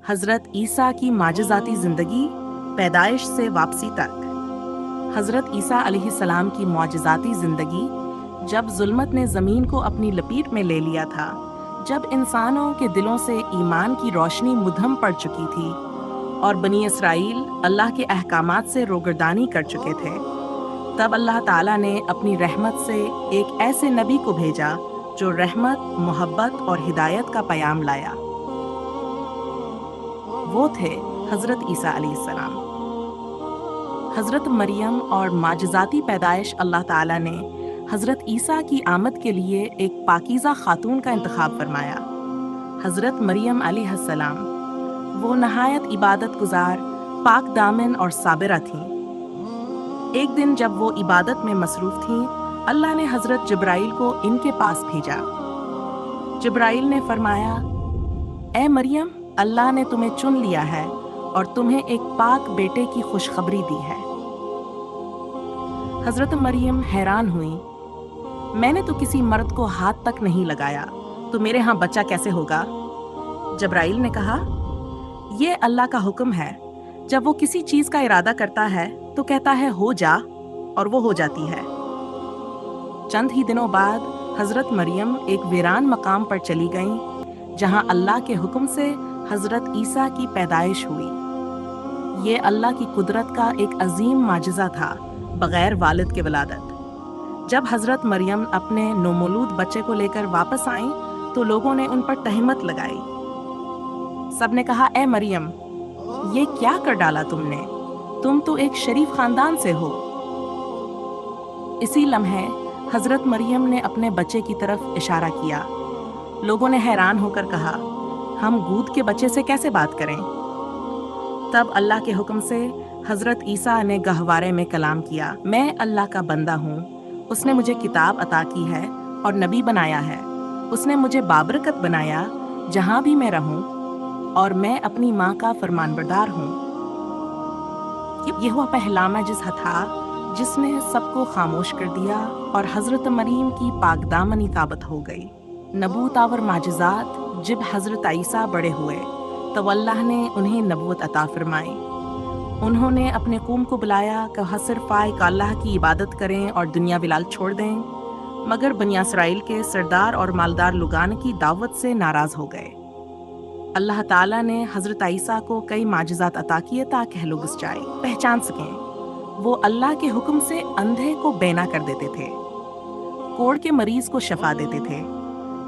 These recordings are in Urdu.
حضرت عیسیٰ کی معجزاتی زندگی، پیدائش سے واپسی تک۔ حضرت عیسیٰ علیہ السلام کی معجزاتی زندگی، جب ظلمت نے زمین کو اپنی لپیٹ میں لے لیا تھا، جب انسانوں کے دلوں سے ایمان کی روشنی مدھم پڑ چکی تھی اور بنی اسرائیل اللہ کے احکامات سے روگردانی کر چکے تھے، تب اللہ تعالیٰ نے اپنی رحمت سے ایک ایسے نبی کو بھیجا جو رحمت، محبت اور ہدایت کا پیام لایا۔ وہ تھے حضرت عیسیٰ علیہ السلام۔ حضرت مریم اور معجزاتی پیدائش۔ اللہ تعالیٰ نے حضرت عیسیٰ کی آمد کے لیے ایک پاکیزہ خاتون کا انتخاب فرمایا۔ حضرت مریم علیہ السلام وہ نہایت عبادت گزار، پاک دامن اور صابرہ تھیں۔ ایک دن جب وہ عبادت میں مصروف تھیں، اللہ نے حضرت جبرائیل کو ان کے پاس بھیجا۔ جبرائیل نے فرمایا، اے مریم، اللہ نے تمہیں چن لیا ہے اور تمہیں ایک پاک بیٹے کی خوشخبری دی ہے۔ حضرت مریم حیران ہوئیں، میں نے تو کسی مرد کو ہاتھ تک نہیں لگایا، تو میرے ہاں بچہ کیسے ہوگا؟ جبرائیل نے کہا، یہ اللہ کا حکم ہے، جب وہ کسی چیز کا ارادہ کرتا ہے تو کہتا ہے ہو جا، اور وہ ہو جاتی ہے۔ چند ہی دنوں بعد حضرت مریم ایک ویران مقام پر چلی گئیں، جہاں اللہ کے حکم سے حضرت عیسیٰ کی پیدائش ہوئی۔ یہ اللہ کی قدرت کا ایک عظیم معجزہ تھا، بغیر والد کے ولادت۔ جب حضرت مریم اپنے نومولود بچے کو لے کر واپس آئیں تو لوگوں نے ان پر تہمت لگائی۔ سب نے کہا، اے مریم، یہ کیا کر ڈالا تم نے؟ تم تو ایک شریف خاندان سے ہو۔ اسی لمحے حضرت مریم نے اپنے بچے کی طرف اشارہ کیا۔ لوگوں نے حیران ہو کر کہا، ہم گود کے بچے سے کیسے بات کریں؟ تب اللہ کے حکم سے حضرت عیسیٰ نے گہوارے میں کلام کیا، میں اللہ کا بندہ ہوں، اس نے مجھے کتاب عطا کی ہے اور نبی بنایا ہے، اس نے مجھے بابرکت بنایا جہاں بھی میں رہوں، اور میں اپنی ماں کا فرمانبردار ہوں۔ یہ وہ پہلا معجزہ تھا جس نے سب کو خاموش کر دیا اور حضرت مریم کی پاک دامنی ثابت ہو گئی۔ نبوت آور معجزات جب حضرت عیسیٰ بڑے ہوئے تو اللہ نے انہیں نبوت عطا فرمائی۔ انہوں نے اپنے قوم کو بلایا کہ صرف ایک اللہ کی عبادت کریں اور دنیا ویلال چھوڑ دیں، مگر بنی اسرائیل کے سردار اور مالدار لوگان کی دعوت سے ناراض ہو گئے۔ اللہ تعالیٰ نے حضرت عیسیٰ کو کئی معجزات عطا کیے تاکہ لوگ سچائی پہچان سکیں۔ وہ اللہ کے حکم سے اندھے کو بینا کر دیتے تھے، کوڑ کے مریض کو شفا دیتے تھے،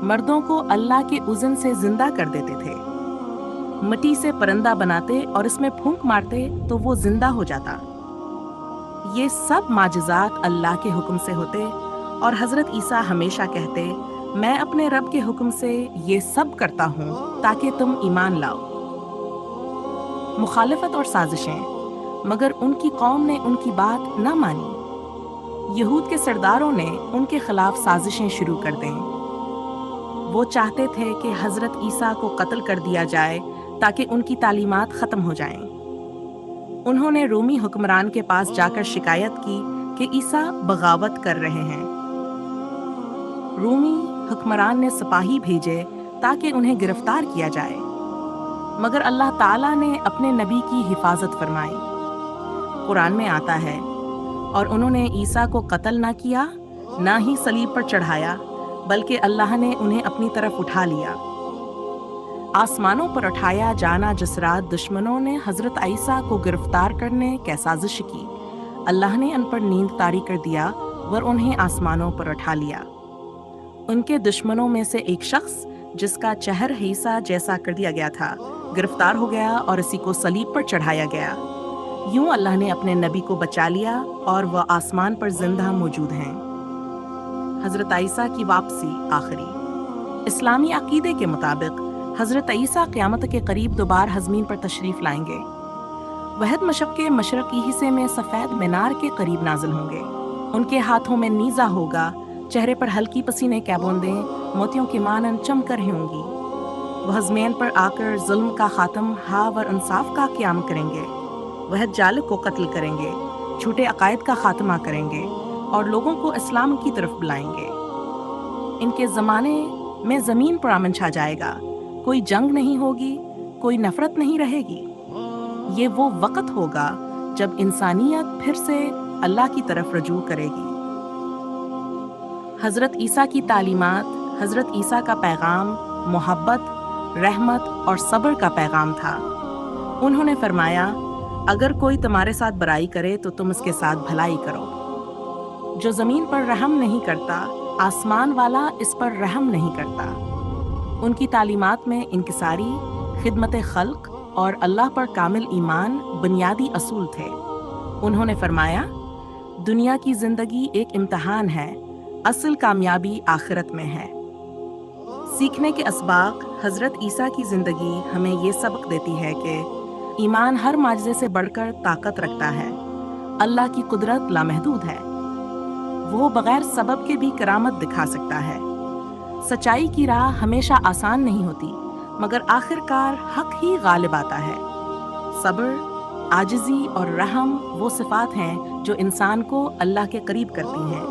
مردوں کو اللہ کے اذن سے زندہ کر دیتے تھے، مٹی سے پرندہ بناتے اور اس میں پھونک مارتے تو وہ زندہ ہو جاتا۔ یہ سب معجزات اللہ کے حکم سے ہوتے، اور حضرت عیسیٰ ہمیشہ کہتے، میں اپنے رب کے حکم سے یہ سب کرتا ہوں تاکہ تم ایمان لاؤ۔ مخالفت اور سازشیں، مگر ان کی قوم نے ان کی بات نہ مانی۔ یہود کے سرداروں نے ان کے خلاف سازشیں شروع کر دیں۔ وہ چاہتے تھے کہ حضرت عیسیٰ کو قتل کر دیا جائے تاکہ ان کی تعلیمات ختم ہو جائیں۔ انہوں نے رومی حکمران کے پاس جا کر شکایت کی کہ عیسیٰ بغاوت کر رہے ہیں۔ رومی حکمران نے سپاہی بھیجے تاکہ انہیں گرفتار کیا جائے، مگر اللہ تعالیٰ نے اپنے نبی کی حفاظت فرمائی۔ قرآن میں آتا ہے، اور انہوں نے عیسیٰ کو قتل نہ کیا، نہ ہی صلیب پر چڑھایا، بلکہ اللہ نے انہیں اپنی طرف اٹھا لیا۔ آسمانوں پر اٹھایا جانا جس رات دشمنوں نے حضرت عیسیٰ کو گرفتار کرنے کی سازش کی، اللہ نے ان پر نیند طاری کر دیا اور انہیں آسمانوں پر اٹھا لیا۔ ان کے دشمنوں میں سے ایک شخص جس کا چہر عیسیٰ جیسا کر دیا گیا تھا گرفتار ہو گیا اور اسی کو صلیب پر چڑھایا گیا۔ یوں اللہ نے اپنے نبی کو بچا لیا اور وہ آسمان پر زندہ موجود ہیں۔ حضرت عیسیٰ کی واپسی آخری۔ اسلامی عقیدے کے مطابق حضرت عیسیٰ قیامت کے قریب دوبارہ زمین پر تشریف لائیں گے۔ وحد مشرق کے مشرقی حصے میں سفید مینار کے قریب نازل ہوں گے۔ ان کے ہاتھوں میں نیزہ ہوگا، چہرے پر ہلکی پسینے کی بوندیں موتیوں کی مانند چمک رہی ہوں گی۔ وہ زمین پر آ کر ظلم کا خاتم اور انصاف کا قیام کریں گے۔ وہ جالب کو قتل کریں گے، جھوٹے عقائد کا خاتمہ کریں گے اور لوگوں کو اسلام کی طرف بلائیں گے۔ ان کے زمانے میں زمین پر امن چھا جائے گا، کوئی جنگ نہیں ہوگی، کوئی نفرت نہیں رہے گی۔ یہ وہ وقت ہوگا جب انسانیت پھر سے اللہ کی طرف رجوع کرے گی۔ حضرت عیسیٰ کی تعلیمات، حضرت عیسیٰ کا پیغام محبت، رحمت اور صبر کا پیغام تھا۔ انہوں نے فرمایا، اگر کوئی تمہارے ساتھ برائی کرے تو تم اس کے ساتھ بھلائی کرو۔ جو زمین پر رحم نہیں کرتا، آسمان والا اس پر رحم نہیں کرتا۔ ان کی تعلیمات میں انکساری، خدمت خلق اور اللہ پر کامل ایمان بنیادی اصول تھے۔ انہوں نے فرمایا، دنیا کی زندگی ایک امتحان ہے، اصل کامیابی آخرت میں ہے۔ سیکھنے کے اسباق، حضرت عیسیٰ کی زندگی ہمیں یہ سبق دیتی ہے کہ ایمان ہر معجزے سے بڑھ کر طاقت رکھتا ہے۔ اللہ کی قدرت لامحدود ہے، وہ بغیر سبب کے بھی کرامت دکھا سکتا ہے۔ سچائی کی راہ ہمیشہ آسان نہیں ہوتی، مگر آخر کار حق ہی غالب آتا ہے۔ صبر، عاجزی اور رحم وہ صفات ہیں جو انسان کو اللہ کے قریب کرتی ہیں۔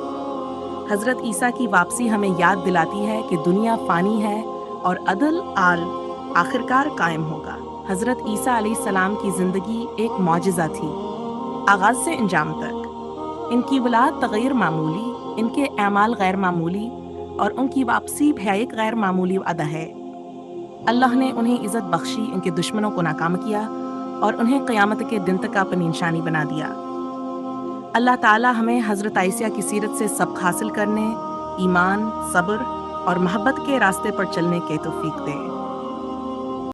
حضرت عیسیٰ کی واپسی ہمیں یاد دلاتی ہے کہ دنیا فانی ہے اور عدل آخرکار قائم ہوگا۔ حضرت عیسیٰ علیہ السلام کی زندگی ایک معجزہ تھی، آغاز سے انجام تک۔ ان کی ولادت تغیر معمولی، ان کے اعمال غیر معمولی اور ان کی واپسی بھی ایک غیر معمولی وعدہ ہے۔ اللہ نے انہیں عزت بخشی، ان کے دشمنوں کو ناکام کیا اور انہیں قیامت کے دن تک اپنی نشانی بنا دیا۔ اللہ تعالی ہمیں حضرت عیسیٰ کی سیرت سے سبق حاصل کرنے، ایمان، صبر اور محبت کے راستے پر چلنے کی توفیق دے۔